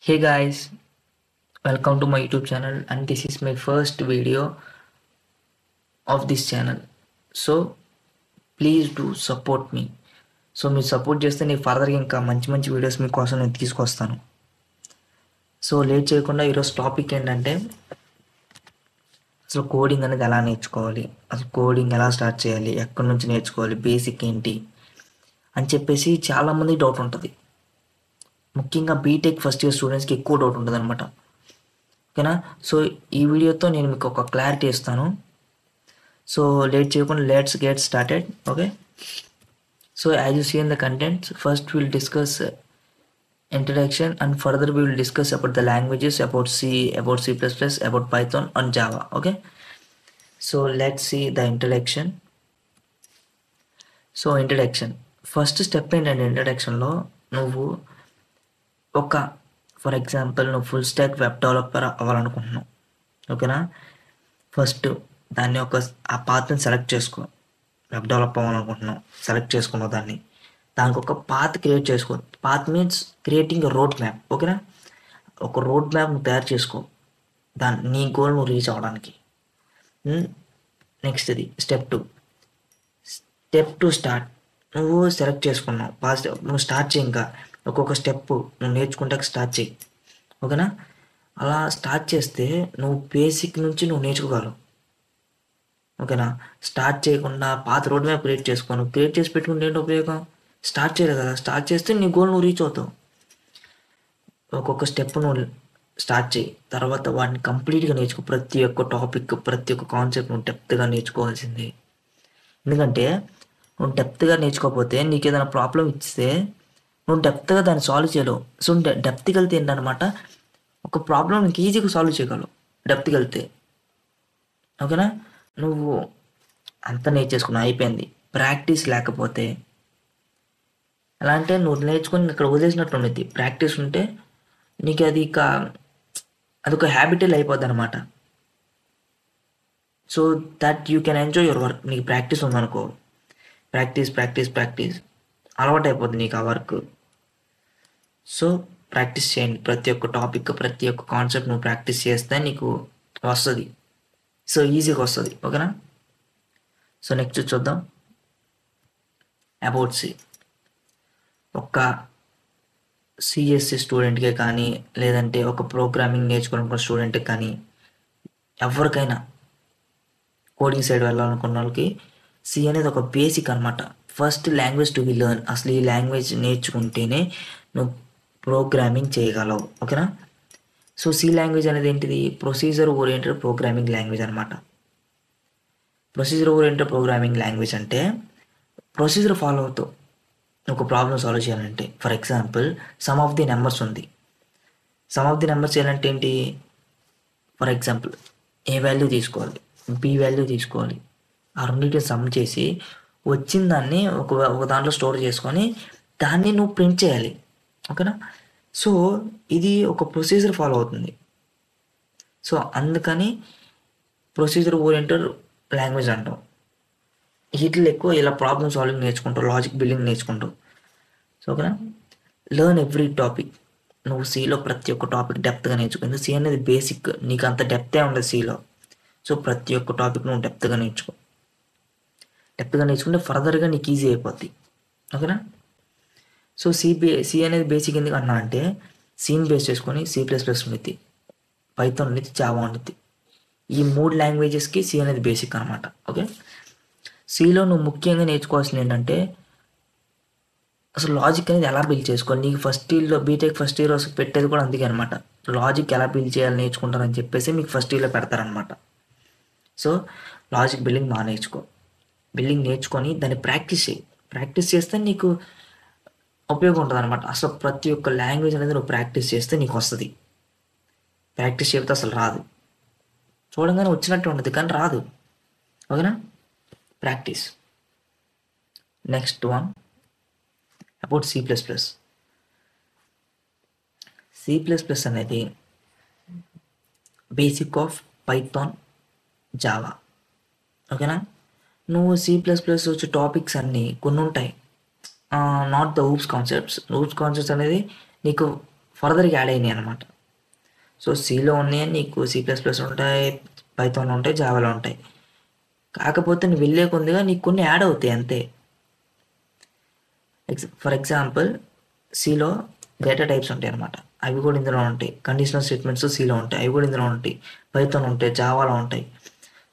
Hey guys, welcome to my YouTube channel, and this is my first video of this channel. So please do support me. So మీరు support చేస్తే నేను ఫర్దర్గా ఇంకా మంచి మంచి videos మీకోసం నేను తీసుకొస్తాను. సో లేట్ చేయకుండా ఈరోజు టాపిక్ ఏంటంటే అసలు కోడింగ్ అనేది ఎలా నేర్చుకోవాలి, అసలు కోడింగ్ ఎలా స్టార్ట్ చేయాలి, ఎక్కడి నుంచి నేర్చుకోవాలి, బేసిక్ ఏంటి అని చెప్పేసి చాలామంది డౌట్ ఉంటుంది. ముఖ్యంగా బీటెక్ ఫస్ట్ ఇయర్ స్టూడెంట్స్కి ఎక్కువ డౌట్ ఉంటుంది అనమాట. ఓకేనా? సో ఈ వీడియోతో నేను మీకు ఒక క్లారిటీ ఇస్తాను. సో లేట్ చేయకుండా let's get started. Okay, so as you see in the contents, first we'll discuss introduction, and further we will discuss about the languages, about C, about C++, about Python and Java. Okay, so let's see the introduction. So introduction, first step ఏంటంటే ఇంట్రడక్షన్లో నువ్వు ఒక for example నువ్వు full stock web developer అవ్వాలనుకుంటున్నావు. ఓకేనా? First దాన్ని ఆ పాత్ని select చేసుకో. Web develop అవ్వాలనుకుంటున్నావు, select చేసుకున్నావు దానికి ఒక పాత్ క్రియేట్ చేసుకో. Path means creating road map. ఓకేనా? ఒక రోడ్ మ్యాప్ నువ్వు తయారు చేసుకో, నీ గోల్ నువ్వు రీచ్ అవ్వడానికి. నెక్స్ట్ ఇది స్టెప్ టూ స్టార్ట్. నువ్వు సెలెక్ట్ చేసుకున్నావు, నువ్వు స్టార్ట్ చేయి. ఇంకా ఒక్కొక్క స్టెప్ నువ్వు నేర్చుకుంటే స్టార్ట్ చేయి. ఓకేనా? అలా స్టార్ట్ చేస్తే నువ్వు బేసిక్ నుంచి నువ్వు నేర్చుకోగలవు. ఓకేనా? స్టార్ట్ చేయకుండా పాత రోడ్ మ్యాప్ క్రియేట్ చేసుకోను, క్రియేట్ చేసి పెట్టుకుంటే ఏంటి ఉపయోగం? స్టార్ట్ చేయలేదు కదా. స్టార్ట్ చేస్తే నీ గోల్ నువ్వు రీచ్ అవుతావు. ఒక్కొక్క స్టెప్ నువ్వు స్టార్ట్ చేయి, తర్వాత వాటిని కంప్లీట్గా నేర్చుకో. ప్రతి ఒక్క టాపిక్, ప్రతి ఒక్క కాన్సెప్ట్ నువ్వు డెప్త్గా నేర్చుకోవాల్సిందే. ఎందుకంటే నువ్వు డెప్త్గా నేర్చుకోకపోతే నీకు ఏదైనా ప్రాబ్లం ఇస్తే నువ్వు డెప్త్గా దాన్ని సాల్వ్ చేయలేవు. సో డెప్త్కి వెళ్తే ఏంటనమాట, ఒక ప్రాబ్లం నీకు ఈజీగా సాల్వ్ చేయగలవు డెప్త్కి వెళ్తే. ఓకేనా? నువ్వు అంతా నేర్చేసుకున్నావు, అయిపోయింది. ప్రాక్టీస్ లేకపోతే ఎలా అంటే నువ్వు నేర్చుకుని ఇక్కడ వదిలేసినట్లు ఉండేది. ప్రాక్టీస్ ఉంటే నీకు అదొక హ్యాబిటల్ అయిపోద్ది అనమాట. So that you can enjoy your work. నీకు ప్రాక్టీస్ ఉందనుకో, ప్రాక్టీస్ అలవాటు అయిపోద్ది నీకు ఆ వర్క్. సో ప్రాక్టీస్ చేయండి. ప్రతి ఒక్క టాపిక్, ప్రతి ఒక్క కాన్సెప్ట్ నువ్వు ప్రాక్టీస్ చేస్తే నీకు వస్తుంది. సో ఈజీగా వస్తుంది. ఓకేనా? సో నెక్స్ట్ చూద్దాం. About C. ఒక సిఎస్సి స్టూడెంట్కే కానీ, లేదంటే ఒక ప్రోగ్రామింగ్ నేర్చుకోవాలనుకున్న స్టూడెంట్కి కానీ, ఎవరికైనా కోడింగ్ సైడ్ వెళ్ళాలనుకున్న వాళ్ళకి సి అనేది ఒక బేసిక్ అనమాట. First language to be learn. అసలు ఈ లాంగ్వేజ్ నేర్చుకుంటేనే నువ్వు ప్రోగ్రామింగ్ చేయగలవు. ఓకేనా? సో సి లాంగ్వేజ్ అనేది ఏంటిది? ప్రొసీజర్ ఓరియంటెడ్ ప్రోగ్రామింగ్ లాంగ్వేజ్ అనమాట. ప్రొసీజర్ ఓరియంటెడ్ ప్రోగ్రామింగ్ లాంగ్వేజ్ అంటే ప్రొసీజర్ ఫాలో అవుతావు ఒక ప్రాబ్లం సాల్వ్ చేయాలంటే. For example some of the numbers ఉంది. సమ్ ఆఫ్ ది నెంబర్స్ చేయాలంటే ఏంటి? ఫర్ ఎగ్జాంపుల్ ఏ వాల్యూ తీసుకోవాలి, బి వాల్యూ తీసుకోవాలి. ఆ రెండింటిని సమ్ చేసి వచ్చిన దాన్ని ఒక దాంట్లో స్టోర్ చేసుకొని దాన్ని నువ్వు ప్రింట్ చేయాలి. ఓకేనా? సో ఇది ఒక ప్రొసీజర్ ఫాలో అవుతుంది. సో అందుకని ప్రొసీజర్ ఓరియంటెడ్ లాంగ్వేజ్ అంటాం. వీటిలో ఎక్కువ ఇలా ప్రాబ్లమ్ సాల్వింగ్ నేర్చుకుంటావు, లాజిక్ బిల్డింగ్ నేర్చుకుంటావు. సో ఓకేనా? Learn every topic. నువ్వు సిలో ప్రతి ఒక్క టాపిక్ డెప్త్గా నేర్చుకుంది. సి అనేది బేసిక్, నీకు అంత డెప్తే ఉండదు సిలో. సో ప్రతి ఒక్క టాపిక్ నువ్వు డెప్త్గా నేర్చుకుంటే ఫర్దర్గా నీకు ఈజీ అయిపోద్ది. ఓకేనా? సో సి అనేది బేసిక్ ఎందుకు అన్నా అంటే, సిని బేస్ చేసుకొని C++ ఉంది, పైథాన్ ఉంది, జావా ఉంది. ఈ 3 లాంగ్వేజెస్కి సి అనేది బేసిక్ అనమాట. ఓకే? సిలో నువ్వు ముఖ్యంగా నేర్చుకోవాల్సింది ఏంటంటే అసలు లాజిక్ అనేది ఎలా బిల్డ్ చేసుకోవాలి. నీకు ఫస్ట్ ఇయర్లో బీటెక్ ఫస్ట్ ఇయర్ పెట్టేది కూడా అందుకే అనమాట. లాజిక్ ఎలా బిల్డ్ చేయాలి నేర్చుకుంటారని చెప్పేసి మీకు ఫస్ట్ ఇయర్లో పెడతారనమాట. సో లాజిక్ బిల్డింగ్ బాగా నేర్చుకొని దాన్ని ప్రాక్టీస్ చేస్తే నీకు ఉపయోగం ఉంటుంది అనమాట. అసలు ప్రతి ఒక్క లాంగ్వేజ్ అనేది నువ్వు ప్రాక్టీస్ చేస్తే నీకు వస్తుంది. ప్రాక్టీస్ చేయకపోతే అసలు రాదు. చూడంగానే వచ్చినట్టు ఉంటుంది కానీ రాదు. ఓకేనా? Practice. Next one about C++. C++ అనేది బేసిక్ ఆఫ్ పైథాన్, జావా. ఓకేనా? నువ్వు C++ వచ్చే టాపిక్స్ అన్నీ కొన్ని ఉంటాయి. నాట్ ద ఊప్స్ కాన్సెప్ట్స్ అనేది నీకు ఫర్దర్గా యాడ్ అయినాయి అనమాట. సో సిలో ఉన్నాయి, నీకు C++ ఉంటాయి, పైథాన్ ఉంటాయి, జావాలో ఉంటాయి. కాకపోతే నువ్వు వెళ్ళే కొద్దిగా నీకు కొన్ని యాడ్ అవుతాయి అంతే. ఫర్ ఎగ్జాంపుల్ సిలో డేటా టైప్స్ ఉంటాయి అనమాట, అవి కూడా ఇందులో ఉంటాయి. కండిషనల్ స్టేట్మెంట్స్ సిలో ఉంటాయి, అవి కూడా ఇందులో ఉంటాయి. పైథాన్ ఉంటాయి, జావాలో ఉంటాయి.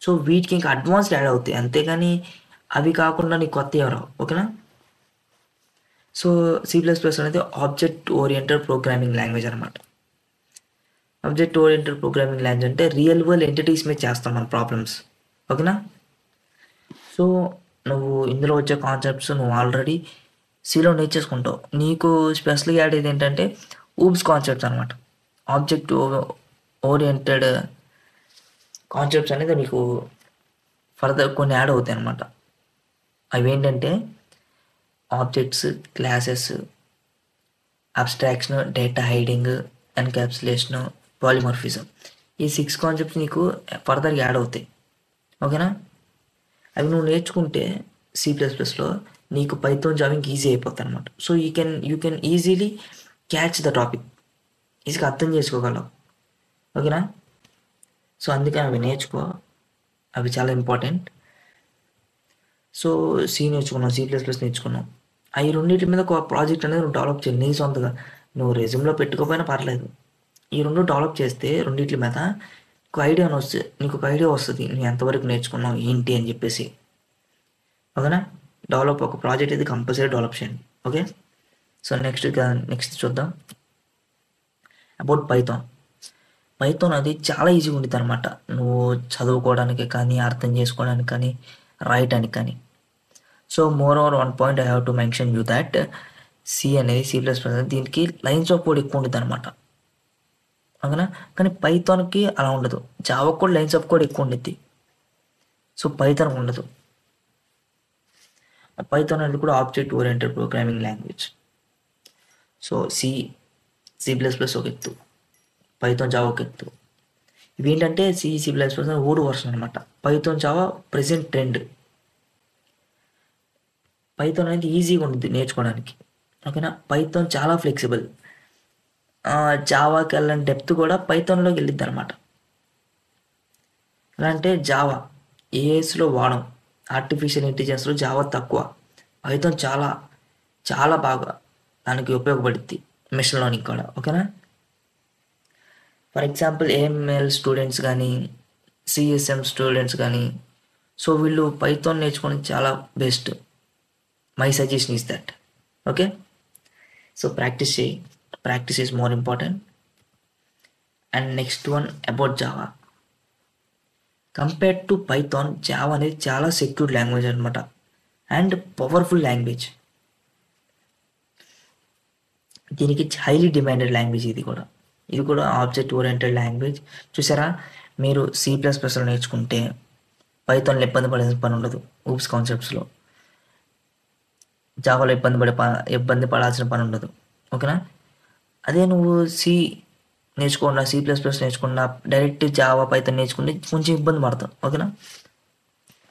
సో వీటికి ఇంకా అడ్వాన్స్డ్ యాడ్ అవుతాయి, అంతేగాని అవి కాకుండా నీకు కొత్త ఎవరు. ఓకేనా. సో C++ అనేది ఆబ్జెక్ట్ ఓరియంటెడ్ ప్రోగ్రామింగ్ లాంగ్వేజ్ అనమాట. ఆబ్జెక్ట్ ఓరియంటెడ్ ప్రోగ్రామింగ్ లాంగ్వేజ్ అంటే రియల్ వరల్డ్ ఎంటిటీస్ మీద చేస్తాం మన ప్రాబ్లమ్స్. ఓకేనా. సో నువ్వు ఇందులో వచ్చే కాన్సెప్ట్స్ నువ్వు ఆల్రెడీ సిలో నేర్చేసుకుంటావు. నీకు స్పెషల్గా యాడ్ అయ్యేది ఏంటంటే ఊబ్స్ కాన్సెప్ట్స్ అనమాట. ఆబ్జెక్ట్ ఓరియంటెడ్ కాన్సెప్ట్స్ అనేది నీకు ఫర్దర్ కొన్ని యాడ్ అవుతాయి అనమాట. అవి ఏంటంటే objects, classes, abstraction, data hiding, encapsulation, polymorphism. ఈ 6 కాన్సెప్ట్స్ నీకు ఫర్దర్గా యాడ్ అవుతాయి. ఓకేనా. అవి నువ్వు నేర్చుకుంటే C++లో నీకు పైథాన్, జావా ఇంక ఈజీ అయిపోతుంది అనమాట. So you can easily catch the topic, ఈజీగా అర్థం చేసుకోగలవు. ఓకేనా. సో అందుకని అవి నేర్చుకో, అవి చాలా ఇంపార్టెంట్. సో సి నేర్చుకున్నావు, C++ నేర్చుకున్నావు. అవి రెండింటి మీద ఒక ప్రాజెక్ట్ అనేది నువ్వు డెవలప్ చేయాలి నీ సొంతగా. నువ్వు రెజ్యూమ్లో పెట్టుకోపోయినా పర్లేదు. ఈ రెండు డెవలప్ చేస్తే రెండింటి మీద నీకు ఒక ఐడియా వస్తుంది నువ్వు ఎంతవరకు నేర్చుకున్నావు ఏంటి అని చెప్పేసి. ఓకేనా. ఒక ప్రాజెక్ట్ అయితే కంపల్సరీ డెవలప్ చేయండి. ఓకే. సో నెక్స్ట్ చూద్దాం అబౌట్ పైథాన్ అది చాలా ఈజీగా ఉంటుంది అనమాట, నువ్వు చదువుకోవడానికి కానీ, అర్థం చేసుకోవడానికి కానీ, రాయటానికి కానీ. So more over one point I have to mention you that C++ దీనికి లైన్స్ ఆఫ్ కోడ్ ఎక్కువ ఉంటుంది అనమాట. ఓకేనా. కానీ పైథాన్కి అలా ఉండదు. జావా కూడా లైన్స్ ఆఫ్ కోడ్ ఎక్కువ ఉంటుంది, సో పైథాన్ ఉండదు. పైథాన్ అనేది కూడా object oriented programming language. So C++ ఒక ఎత్తు, పైథాన్, జావా ఒక ఎత్తు. ఇవి ఏంటంటే C++ ఓల్డ్ వర్షన్ అనమాట. Python, Java present trend. Python అనేది ఈజీగా ఉంటుంది నేర్చుకోవడానికి. ఓకేనా. పైథాన్ చాలా ఫ్లెక్సిబుల్. జావాకి వెళ్ళని డెప్త్ కూడా పైథాన్లోకి వెళ్ళిద్ది అనమాట. ఎలా అంటే జావా ఏఎస్లో వాడం, ఆర్టిఫిషియల్ ఇంటెలిజెన్స్లో జావా తక్కువ. పైథాన్ చాలా చాలా బాగా దానికి ఉపయోగపడుద్ది, మెషిన్ లెర్నింగ్ కూడా. ఓకేనా. ఫర్ ఎగ్జాంపుల్ AML స్టూడెంట్స్ కానీ, CSM స్టూడెంట్స్ కానీ, సో వీళ్ళు పైథాన్ నేర్చుకోవడానికి చాలా best. My suggestion is that. Okay. So practice చేయి, practice is more important. And next one about Java. Compared to Python, Java అనేది చాలా సెక్యూర్ లాంగ్వేజ్ అనమాట, and powerful language. దీనికి హైలీ డిమాండెడ్ లాంగ్వేజ్ ఇది కూడా ఆబ్జెక్ట్ ఓరియంటెడ్ లాంగ్వేజ్. చూసారా, మీరు C++లో నేర్చుకుంటే పైథాన్లో ఇబ్బంది పని ఉండదు. ఊప్స్ కాన్సెప్ట్స్లో, జావాలో ఇబ్బంది పడాల్సిన పని ఉండదు. ఓకేనా. అదే నువ్వు నేర్చుకున్నా, C++ నేర్చుకున్నా, డైరెక్ట్ జావా, పైథాన్ నేర్చుకుంటే కొంచెం ఇబ్బంది పడతావు. ఓకేనా.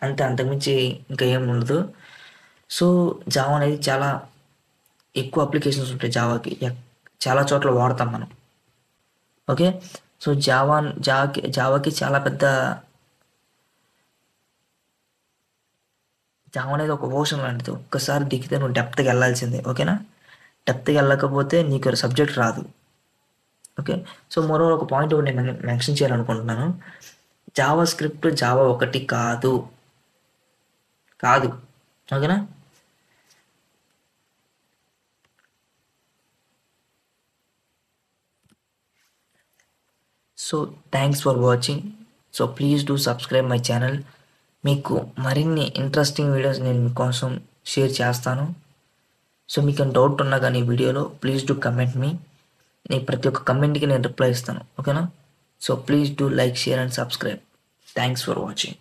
అంతకుమించి ఇంకా ఏం ఉండదు. సో జావా అనేది చాలా ఎక్కువ అప్లికేషన్స్ ఉంటాయి జావాకి, చాలా చోట్ల వాడతాం మనం. ఓకే. సో జావాకి చాలా పెద్ద, జావా అనేది ఒక ఓషన్ లాంటిది. ఒక్కసారి దిగితే నువ్వు డెప్త్కి వెళ్ళాల్సిందే. ఓకేనా. డెప్త్కి వెళ్ళకపోతే నీకు సబ్జెక్ట్ రాదు. ఓకే. సో మరో ఒక పాయింట్ నేను మెన్షన్ చేయాలనుకుంటున్నాను. జావా స్క్రిప్ట్ జావా ఒకటి కాదు. ఓకేనా. So thanks for watching. So please do subscribe my channel. మీకు మరిన్ని ఇంట్రెస్టింగ్ వీడియోస్ నేను మీకోసం షేర్ చేస్తాను. సో మీకు డౌట్ ఉన్నా కానీ వీడియోలో ప్లీజ్ డూ కమెంట్ మీ. నేను ప్రతి ఒక్క కమెంట్కి నేను రిప్లై ఇస్తాను. ఓకేనా. So please do like, share and subscribe. Thanks for watching.